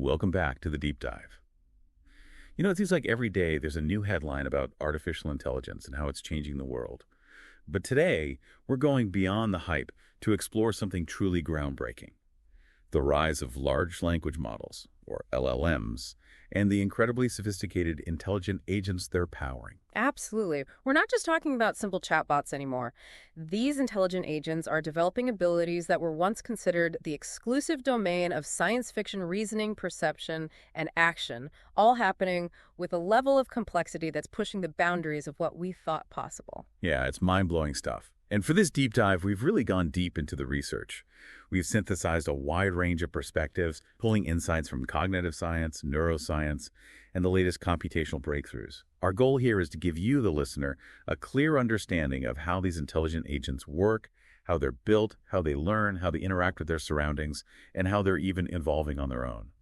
Welcome back to the deep dive. It seems like every day there's a new headline about artificial intelligence and how it's changing the world. But today, we're going beyond the hype to explore something truly groundbreaking: the rise of large language models, or LLMs, and the incredibly sophisticated intelligent agents they're powering. Absolutely. We're not just talking about simple chatbots anymore. These intelligent agents are developing abilities that were once considered the exclusive domain of science fiction reasoning, perception, and action, all happening with a level of complexity that's pushing the boundaries of what we thought possible. Yeah, it's mind-blowing stuff. And for this deep dive, we've really gone deep into the research. We've synthesized a wide range of perspectives, pulling insights from cognitive science, neuroscience, and the latest computational breakthroughs. Our goal here is to give you, the listener, a clear understanding of how these intelligent agents work, how they're built, how they learn, how they interact with their surroundings, and how they're even evolving on their own.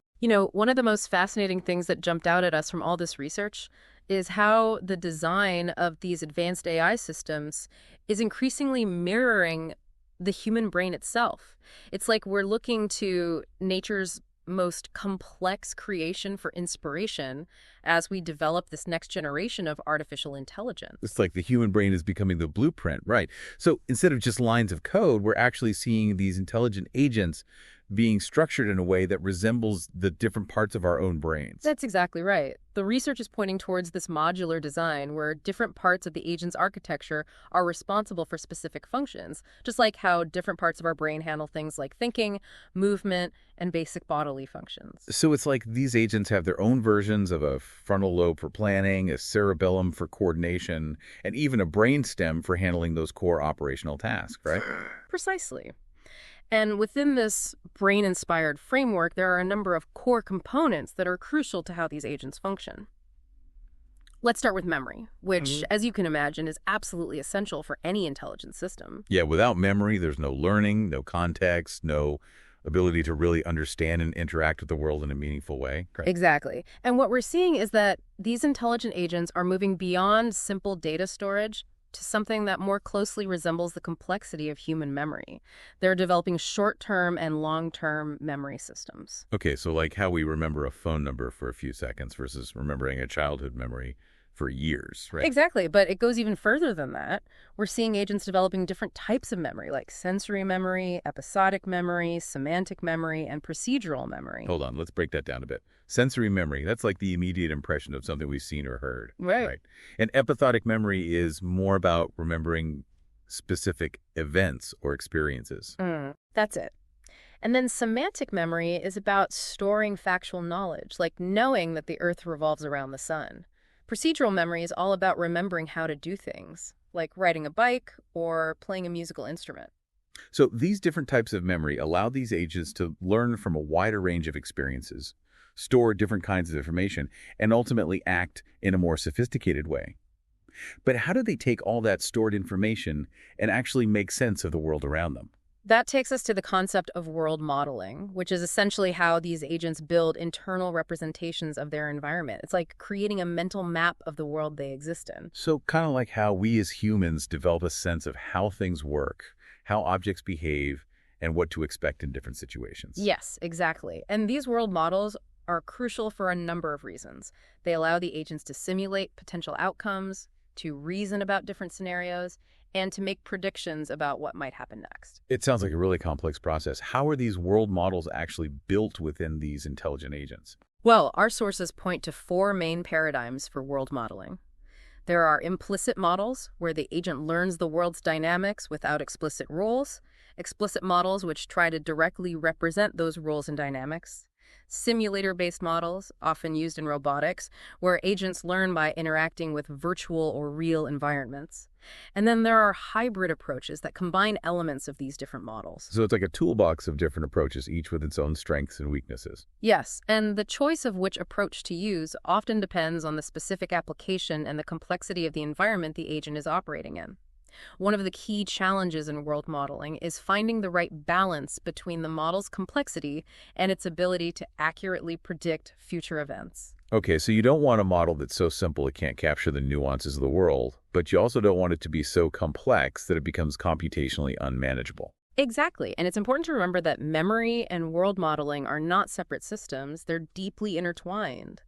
One of the most fascinating things that jumped out at us from all this research is how the design of these advanced AI systems is increasingly mirroring the human brain itself. It's like we're looking to nature's most complex creation for inspiration as we develop this next generation of artificial intelligence. It's like the human brain is becoming the blueprint, right? So instead of just lines of code, we're actually seeing these intelligent agents being structured in a way that resembles the different parts of our own brains. That's exactly right. The research is pointing towards this modular design where different parts of the agent's architecture are responsible for specific functions, just like how different parts of our brain handle things like thinking, movement, and basic bodily functions. So it's like these agents have their own versions of a frontal lobe for planning, a cerebellum for coordination, and even a brainstem for handling those core operational tasks, right? Precisely. And within this brain-inspired framework, there are a number of core components that are crucial to how these agents function. Let's start with memory, which, as you can imagine, is absolutely essential for any intelligent system. Yeah, without memory, there's no learning, no context, no ability to really understand and interact with the world in a meaningful way. Right. Exactly. And what we're seeing is that these intelligent agents are moving beyond simple data storage to something that more closely resembles the complexity of human memory. They're developing short-term and long-term memory systems. Okay, so like how we remember a phone number for a few seconds versus remembering a childhood memory for years, right? Exactly, but it goes even further than that. We're seeing agents developing different types of memory, like sensory memory, episodic memory, semantic memory, and procedural memory. Hold on, let's break that down a bit. Sensory memory, that's like the immediate impression of something we've seen or heard. Right. And episodic memory is more about remembering specific events or experiences. That's it. And then semantic memory is about storing factual knowledge, like knowing that the Earth revolves around the sun. Procedural memory is all about remembering how to do things, like riding a bike or playing a musical instrument. So these different types of memory allow these agents to learn from a wider range of experiences, store different kinds of information, and ultimately act in a more sophisticated way. But how do they take all that stored information and actually make sense of the world around them? That takes us to the concept of world modeling, which is essentially how these agents build internal representations of their environment. It's like creating a mental map of the world they exist in. So kind of like how we as humans develop a sense of how things work, how objects behave, and what to expect in different situations. Yes, exactly. And these world models are crucial for a number of reasons. They allow the agents to simulate potential outcomes, to reason about different scenarios, and to make predictions about what might happen next. It sounds like a really complex process. How are these world models actually built within these intelligent agents? Well, our sources point to four main paradigms for world modeling. There are implicit models, where the agent learns the world's dynamics without explicit rules. Explicit models, which try to directly represent those rules and dynamics. Simulator-based models, often used in robotics, where agents learn by interacting with virtual or real environments. And then there are hybrid approaches that combine elements of these different models. So it's like a toolbox of different approaches, each with its own strengths and weaknesses. Yes, and the choice of which approach to use often depends on the specific application and the complexity of the environment the agent is operating in. One of the key challenges in world modeling is finding the right balance between the model's complexity and its ability to accurately predict future events. Okay, so you don't want a model that's so simple it can't capture the nuances of the world, but you also don't want it to be so complex that it becomes computationally unmanageable. Exactly. And it's important to remember that memory and world modeling are not separate systems, they're deeply intertwined.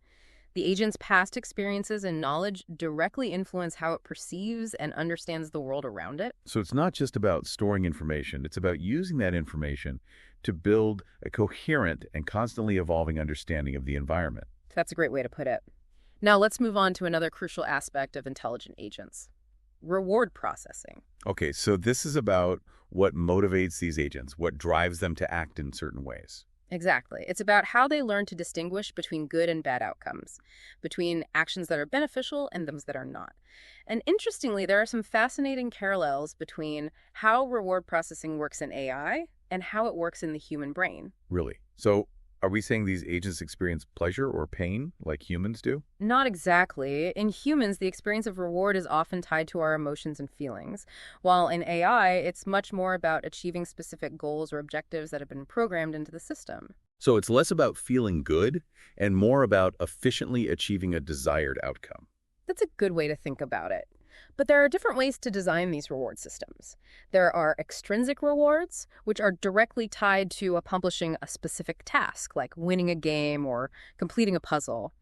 The agent's past experiences and knowledge directly influence how it perceives and understands the world around it. So it's not just about storing information, it's about using that information to build a coherent and constantly evolving understanding of the environment. That's a great way to put it. Now let's move on to another crucial aspect of intelligent agents: reward processing. Okay, so this is about what motivates these agents, what drives them to act in certain ways. Exactly. It's about how they learn to distinguish between good and bad outcomes, between actions that are beneficial and those that are not. And interestingly, there are some fascinating parallels between how reward processing works in AI and how it works in the human brain. Really. So are we saying these agents experience pleasure or pain like humans do? Not exactly. In humans, the experience of reward is often tied to our emotions and feelings, while in AI, it's much more about achieving specific goals or objectives that have been programmed into the system. So it's less about feeling good and more about efficiently achieving a desired outcome. That's a good way to think about it. But there are different ways to design these reward systems. There are extrinsic rewards, which are directly tied to accomplishing a specific task, like winning a game or completing a puzzle.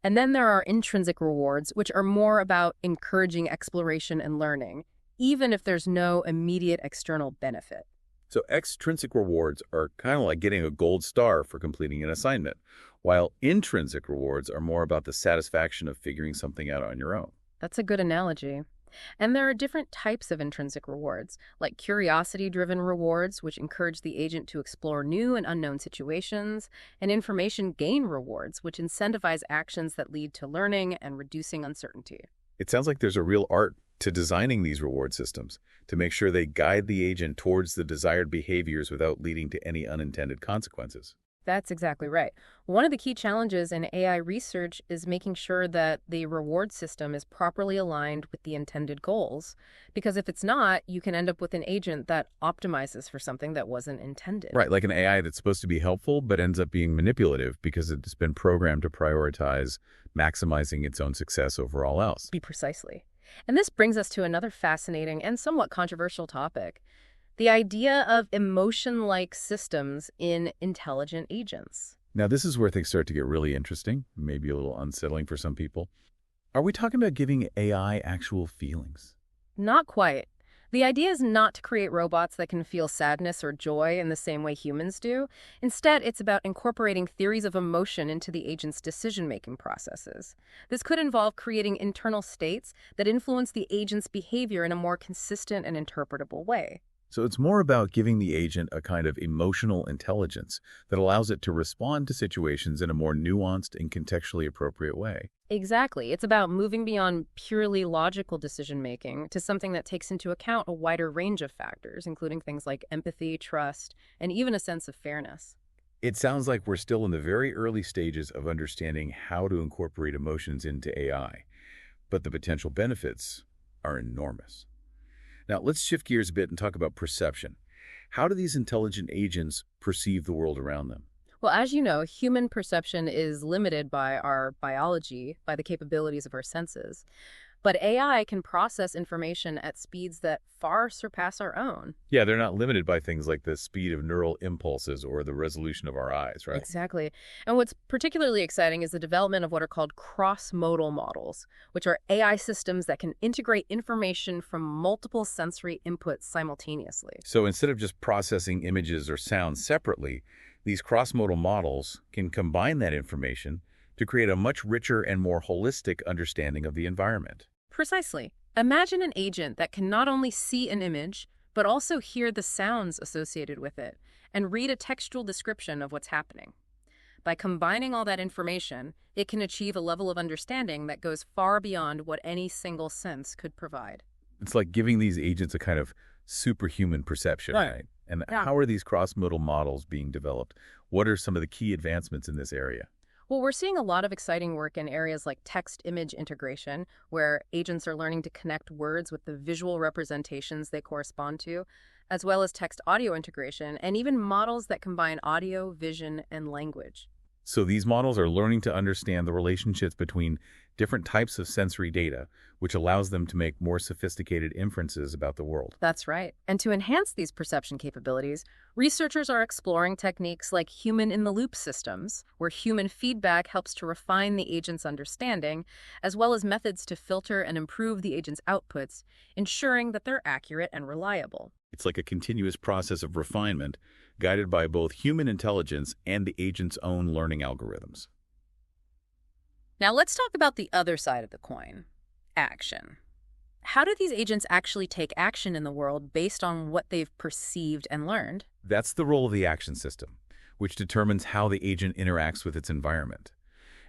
And then there are intrinsic rewards, which are more about encouraging exploration and learning, even if there's no immediate external benefit. So extrinsic rewards are kind of like getting a gold star for completing an assignment, while intrinsic rewards are more about the satisfaction of figuring something out on your own. That's a good analogy. And there are different types of intrinsic rewards, like curiosity-driven rewards, which encourage the agent to explore new and unknown situations, and information gain rewards, which incentivize actions that lead to learning and reducing uncertainty. It sounds like there's a real art to designing these reward systems to make sure they guide the agent towards the desired behaviors without leading to any unintended consequences. That's exactly right. One of the key challenges in AI research is making sure that the reward system is properly aligned with the intended goals, because if it's not, you can end up with an agent that optimizes for something that wasn't intended. Right, like an AI that's supposed to be helpful but ends up being manipulative because it's been programmed to prioritize maximizing its own success over all else. Be precisely. And this brings us to another fascinating and somewhat controversial topic: the idea of emotion-like systems in intelligent agents. Now, this is where things start to get really interesting, maybe a little unsettling for some people. Are we talking about giving AI actual feelings? Not quite. The idea is not to create robots that can feel sadness or joy in the same way humans do. Instead, it's about incorporating theories of emotion into the agent's decision-making processes. This could involve creating internal states that influence the agent's behavior in a more consistent and interpretable way. So it's more about giving the agent a kind of emotional intelligence that allows it to respond to situations in a more nuanced and contextually appropriate way. Exactly. It's about moving beyond purely logical decision-making to something that takes into account a wider range of factors, including things like empathy, trust, and even a sense of fairness. It sounds like we're still in the very early stages of understanding how to incorporate emotions into AI, but the potential benefits are enormous. Now, let's shift gears a bit and talk about perception. How do these intelligent agents perceive the world around them? Well, as you know, human perception is limited by our biology, by the capabilities of our senses. But AI can process information at speeds that far surpass our own. Yeah, they're not limited by things like the speed of neural impulses or the resolution of our eyes, right? Exactly. And what's particularly exciting is the development of what are called cross-modal models, which are AI systems that can integrate information from multiple sensory inputs simultaneously. So instead of just processing images or sounds separately, these cross-modal models can combine that information to create a much richer and more holistic understanding of the environment. Precisely. Imagine an agent that can not only see an image, but also hear the sounds associated with it and read a textual description of what's happening. By combining all that information, it can achieve a level of understanding that goes far beyond what any single sense could provide. It's like giving these agents a kind of superhuman perception, right? And Yeah. how are these cross-modal models being developed? What are some of the key advancements in this area? Well, we're seeing a lot of exciting work in areas like text-image integration, where agents are learning to connect words with the visual representations they correspond to, as well as text-audio integration, and even models that combine audio, vision, and language. So these models are learning to understand the relationships between different types of sensory data, which allows them to make more sophisticated inferences about the world. That's right. And to enhance these perception capabilities, researchers are exploring techniques like human-in-the-loop systems, where human feedback helps to refine the agent's understanding, as well as methods to filter and improve the agent's outputs, ensuring that they're accurate and reliable. It's like a continuous process of refinement, guided by both human intelligence and the agent's own learning algorithms. Now let's talk about the other side of the coin, action. How do these agents actually take action in the world based on what they've perceived and learned? That's the role of the action system, which determines how the agent interacts with its environment.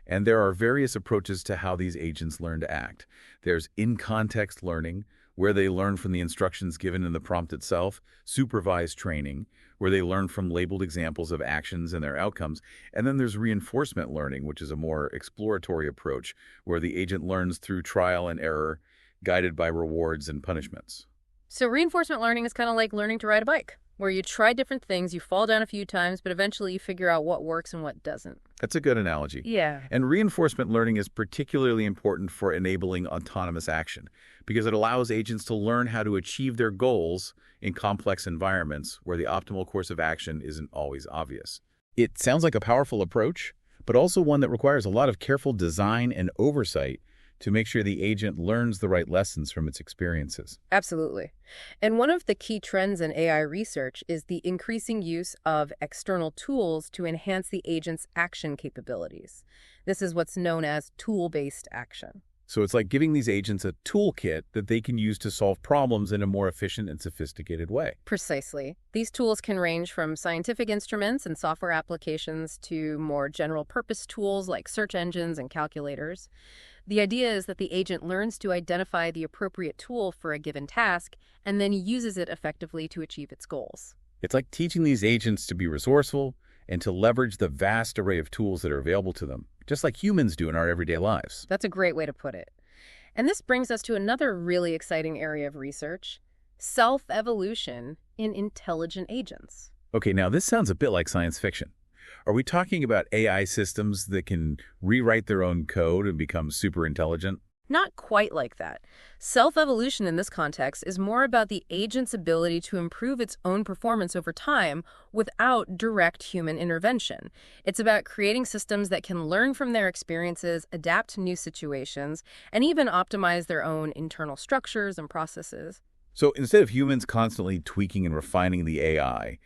And there are various approaches to how these agents learn to act. There's in-context learning, where they learn from the instructions given in the prompt itself, supervised training, where they learn from labeled examples of actions and their outcomes, and then there's reinforcement learning, which is a more exploratory approach, where the agent learns through trial and error, guided by rewards and punishments. So reinforcement learning is kind of like learning to ride a bike, where you try different things, you fall down a few times, but eventually you figure out what works and what doesn't. That's a good analogy. Yeah. And reinforcement learning is particularly important for enabling autonomous action because it allows agents to learn how to achieve their goals in complex environments where the optimal course of action isn't always obvious. It sounds like a powerful approach, but also one that requires a lot of careful design and oversight to make sure the agent learns the right lessons from its experiences. Absolutely. And one of the key trends in AI research is the increasing use of external tools to enhance the agent's action capabilities. This is what's known as tool-based action. So it's like giving these agents a toolkit that they can use to solve problems in a more efficient and sophisticated way. Precisely. These tools can range from scientific instruments and software applications to more general-purpose tools like search engines and calculators. The idea is that the agent learns to identify the appropriate tool for a given task and then uses it effectively to achieve its goals. It's like teaching these agents to be resourceful and to leverage the vast array of tools that are available to them, just like humans do in our everyday lives. That's a great way to put it. And this brings us to another really exciting area of research, self-evolution in intelligent agents. Okay, now this sounds a bit like science fiction. Are we talking about AI systems that can rewrite their own code and become super intelligent? Not quite like that. Self-evolution in this context is more about the agent's ability to improve its own performance over time without direct human intervention. It's about creating systems that can learn from their experiences, adapt to new situations, and even optimize their own internal structures and processes. So instead of humans constantly tweaking and refining the AI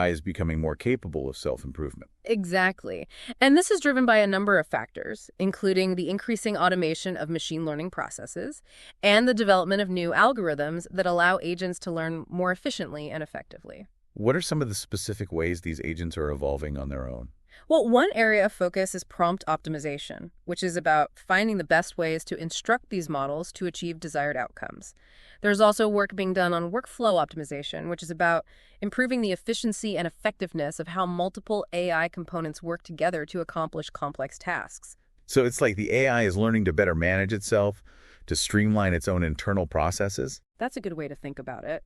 is becoming more capable of self-improvement. Exactly. And this is driven by a number of factors, including the increasing automation of machine learning processes and the development of new algorithms that allow agents to learn more efficiently and effectively. What are some of the specific ways these agents are evolving on their own? Well, one area of focus is prompt optimization, which is about finding the best ways to instruct these models to achieve desired outcomes. There's also work being done on workflow optimization, which is about improving the efficiency and effectiveness of how multiple AI components work together to accomplish complex tasks. So it's like the AI is learning to better manage itself, to streamline its own internal processes? That's a good way to think about it.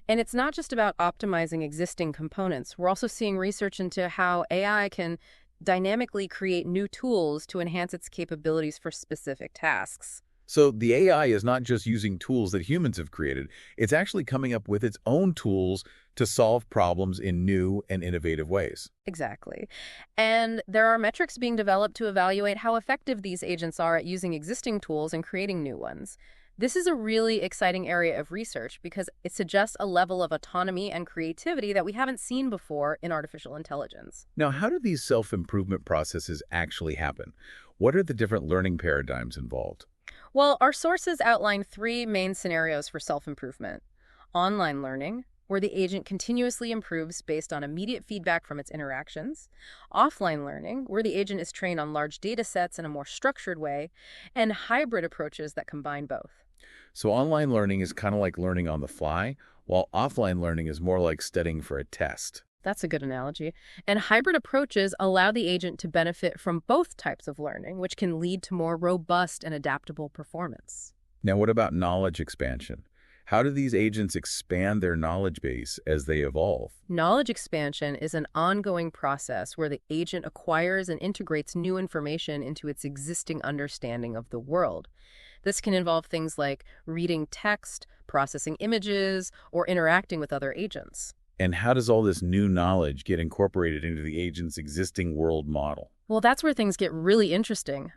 And it's not just about optimizing existing components. We're also seeing research into how AI can dynamically create new tools to enhance its capabilities for specific tasks. So the AI is not just using tools that humans have created, it's actually coming up with its own tools to solve problems in new and innovative ways. Exactly. And there are metrics being developed to evaluate how effective these agents are at using existing tools and creating new ones. This is a really exciting area of research because it suggests a level of autonomy and creativity that we haven't seen before in artificial intelligence. Now, how do these self-improvement processes actually happen? What are the different learning paradigms involved? Well, our sources outline three main scenarios for self-improvement. Online learning, where the agent continuously improves based on immediate feedback from its interactions. Offline learning, where the agent is trained on large data sets in a more structured way. And hybrid approaches that combine both. So online learning is kind of like learning on the fly, while offline learning is more like studying for a test. That's a good analogy. And hybrid approaches allow the agent to benefit from both types of learning, which can lead to more robust and adaptable performance. Now, what about knowledge expansion? How do these agents expand their knowledge base as they evolve? Knowledge expansion is an ongoing process where the agent acquires and integrates new information into its existing understanding of the world. This can involve things like reading text, processing images, or interacting with other agents. And how does all this new knowledge get incorporated into the agent's existing world model? Well, that's where things get really interesting.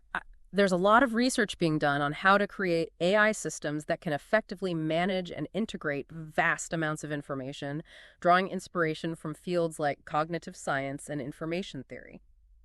There's a lot of research being done on how to create AI systems that can effectively manage and integrate vast amounts of information, drawing inspiration from fields like cognitive science and information theory.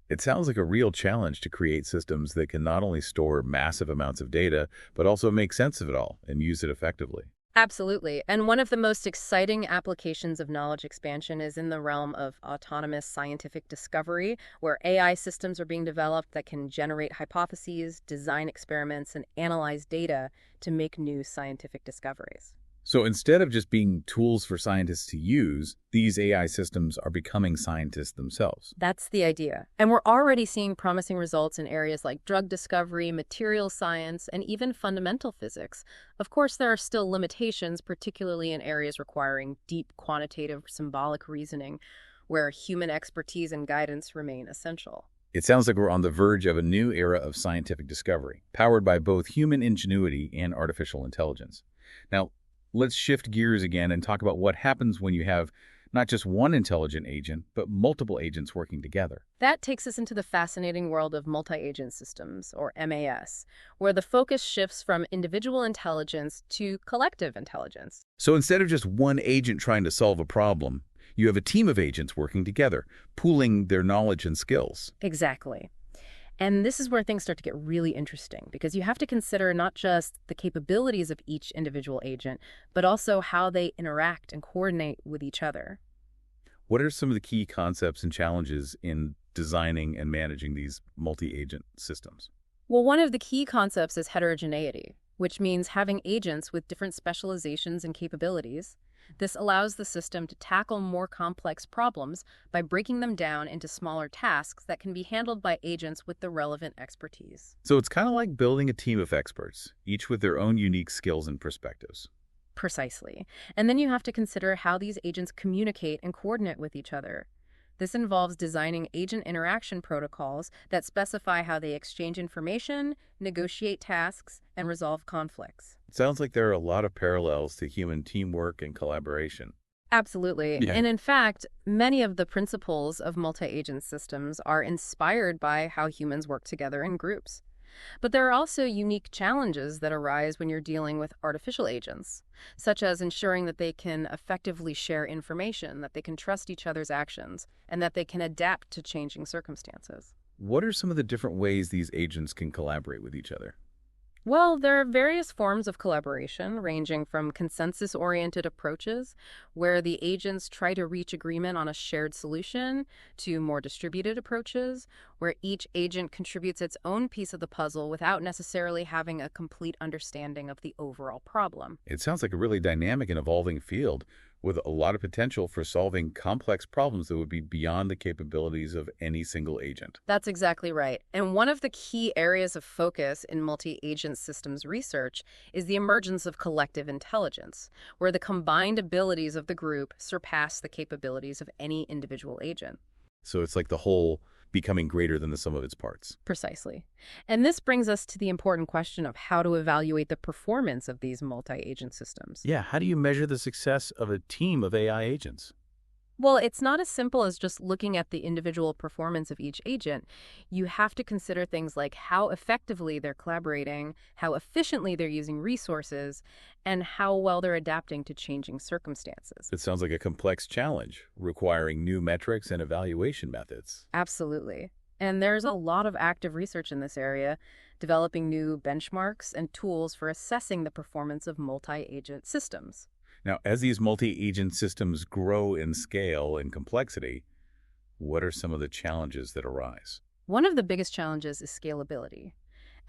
It sounds like a real challenge to create systems that can not only store massive amounts of data, but also make sense of it all and use it effectively. Absolutely. And one of the most exciting applications of knowledge expansion is in the realm of autonomous scientific discovery, where AI systems are being developed that can generate hypotheses, design experiments, and analyze data to make new scientific discoveries. So instead of just being tools for scientists to use, these AI systems are becoming scientists themselves. That's the idea. And we're already seeing promising results in areas like drug discovery, material science, and even fundamental physics. Of course, there are still limitations, particularly in areas requiring deep quantitative symbolic reasoning, where human expertise and guidance remain essential. It sounds like we're on the verge of a new era of scientific discovery, powered by both human ingenuity and artificial intelligence. Now, let's shift gears again and talk about what happens when you have not just one intelligent agent, but multiple agents working together. That takes us into the fascinating world of multi-agent systems, or MAS, where the focus shifts from individual intelligence to collective intelligence. So instead of just one agent trying to solve a problem, you have a team of agents working together, pooling their knowledge and skills. Exactly. And this is where things start to get really interesting, because you have to consider not just the capabilities of each individual agent, but also how they interact and coordinate with each other. What are some of the key concepts and challenges in designing and managing these multi-agent systems? Well, one of the key concepts is heterogeneity, which means having agents with different specializations and capabilities. This allows the system to tackle more complex problems by breaking them down into smaller tasks that can be handled by agents with the relevant expertise. So it's kind of like building a team of experts, each with their own unique skills and perspectives. Precisely. And then you have to consider how these agents communicate and coordinate with each other. This involves designing agent interaction protocols that specify how they exchange information, negotiate tasks, and resolve conflicts. It sounds like there are a lot of parallels to human teamwork and collaboration. Absolutely. Yeah. And in fact, many of the principles of multi-agent systems are inspired by how humans work together in groups. But there are also unique challenges that arise when you're dealing with artificial agents, such as ensuring that they can effectively share information, that they can trust each other's actions, and that they can adapt to changing circumstances. What are some of the different ways these agents can collaborate with each other? Well, there are various forms of collaboration, ranging from consensus-oriented approaches, where the agents try to reach agreement on a shared solution, to more distributed approaches, where each agent contributes its own piece of the puzzle without necessarily having a complete understanding of the overall problem. It sounds like a really dynamic and evolving field with a lot of potential for solving complex problems that would be beyond the capabilities of any single agent. That's exactly right. And one of the key areas of focus in multi-agent systems research is the emergence of collective intelligence, where the combined abilities of the group surpass the capabilities of any individual agent. So it's like the whole becoming greater than the sum of its parts. Precisely. And this brings us to the important question of how to evaluate the performance of these multi-agent systems. Yeah, how do you measure the success of a team of AI agents? Well, it's not as simple as just looking at the individual performance of each agent. You have to consider things like how effectively they're collaborating, how efficiently they're using resources, and how well they're adapting to changing circumstances. It sounds like a complex challenge, requiring new metrics and evaluation methods. Absolutely. And there's a lot of active research in this area, developing new benchmarks and tools for assessing the performance of multi-agent systems. Now, as these multi-agent systems grow in scale and complexity, what are some of the challenges that arise? One of the biggest challenges is scalability.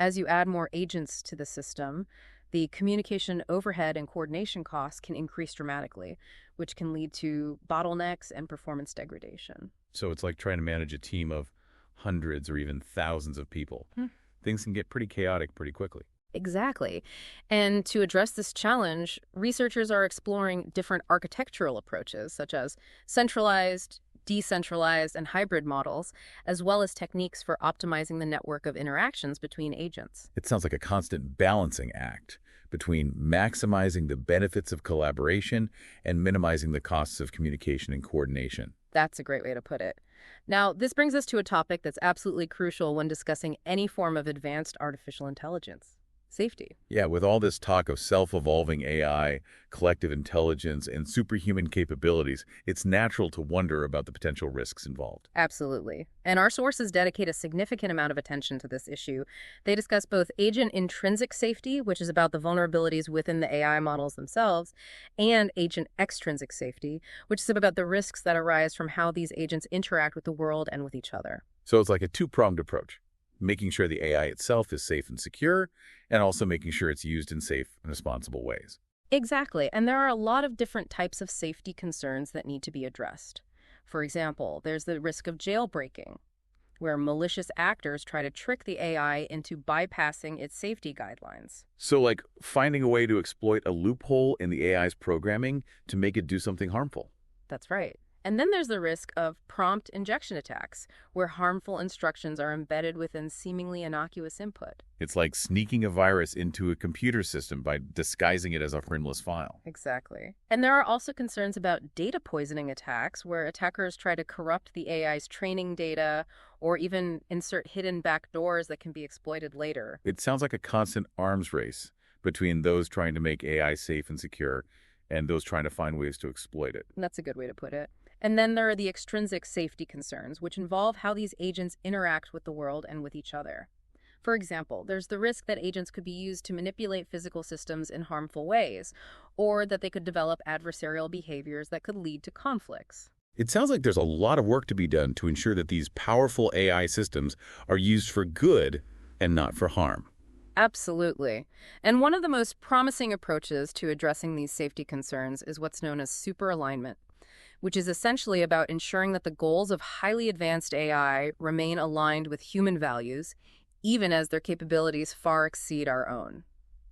As you add more agents to the system, the communication overhead and coordination costs can increase dramatically, which can lead to bottlenecks and performance degradation. So it's like trying to manage a team of hundreds or even thousands of people. Things can get pretty chaotic pretty quickly. Exactly. And to address this challenge, researchers are exploring different architectural approaches, such as centralized, decentralized, and hybrid models, as well as techniques for optimizing the network of interactions between agents. It sounds like a constant balancing act between maximizing the benefits of collaboration and minimizing the costs of communication and coordination. That's a great way to put it. Now, this brings us to a topic that's absolutely crucial when discussing any form of advanced artificial intelligence: safety. Yeah, with all this talk of self-evolving AI, collective intelligence, and superhuman capabilities, it's natural to wonder about the potential risks involved. Absolutely. And our sources dedicate a significant amount of attention to this issue. They discuss both agent intrinsic safety, which is about the vulnerabilities within the AI models themselves, and agent extrinsic safety, which is about the risks that arise from how these agents interact with the world and with each other. So it's like a two-pronged approach, making sure the AI itself is safe and secure, and also making sure it's used in safe and responsible ways. Exactly, and there are a lot of different types of safety concerns that need to be addressed. For example, there's the risk of jailbreaking, where malicious actors try to trick the AI into bypassing its safety guidelines. So like finding a way to exploit a loophole in the AI's programming to make it do something harmful. That's right. And then there's the risk of prompt injection attacks, where harmful instructions are embedded within seemingly innocuous input. It's like sneaking a virus into a computer system by disguising it as a friendless file. Exactly. And there are also concerns about data poisoning attacks, where attackers try to corrupt the AI's training data or even insert hidden backdoors that can be exploited later. It sounds like a constant arms race between those trying to make AI safe and secure and those trying to find ways to exploit it. That's a good way to put it. And then there are the extrinsic safety concerns, which involve how these agents interact with the world and with each other. For example, there's the risk that agents could be used to manipulate physical systems in harmful ways, or that they could develop adversarial behaviors that could lead to conflicts. It sounds like there's a lot of work to be done to ensure that these powerful AI systems are used for good and not for harm. Absolutely. And one of the most promising approaches to addressing these safety concerns is what's known as superalignment, which is essentially about ensuring that the goals of highly advanced AI remain aligned with human values, even as their capabilities far exceed our own.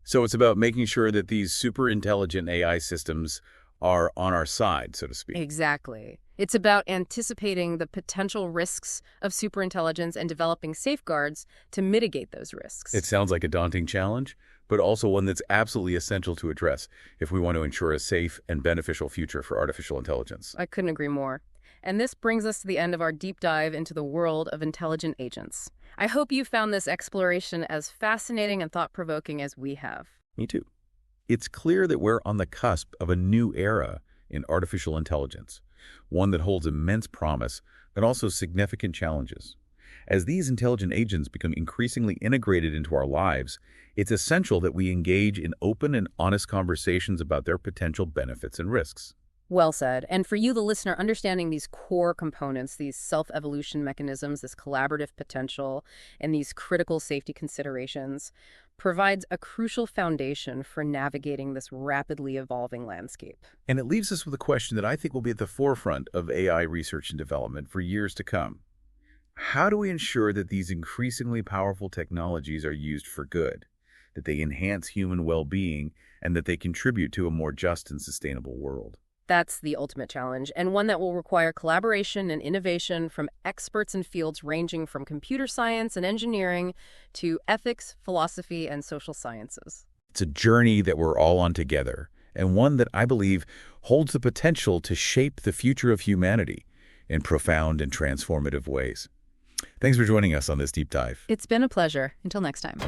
So it's about making sure that these super intelligent AI systems are on our side, so to speak. Exactly. It's about anticipating the potential risks of superintelligence and developing safeguards to mitigate those risks. It sounds like a daunting challenge, but also one that's absolutely essential to address if we want to ensure a safe and beneficial future for artificial intelligence. I couldn't agree more. And this brings us to the end of our deep dive into the world of intelligent agents. I hope you found this exploration as fascinating and thought-provoking as we have. Me too. It's clear that we're on the cusp of a new era in artificial intelligence, one that holds immense promise, but also significant challenges. As these intelligent agents become increasingly integrated into our lives, it's essential that we engage in open and honest conversations about their potential benefits and risks. Well said. And for you, the listener, understanding these core components, these self-evolution mechanisms, this collaborative potential, and these critical safety considerations provides a crucial foundation for navigating this rapidly evolving landscape. And it leaves us with a question that I think will be at the forefront of AI research and development for years to come. How do we ensure that these increasingly powerful technologies are used for good, that they enhance human well-being, and that they contribute to a more just and sustainable world? That's the ultimate challenge, and one that will require collaboration and innovation from experts in fields ranging from computer science and engineering to ethics, philosophy, and social sciences. It's a journey that we're all on together, and one that I believe holds the potential to shape the future of humanity in profound and transformative ways. Thanks for joining us on this deep dive. It's been a pleasure. Until next time.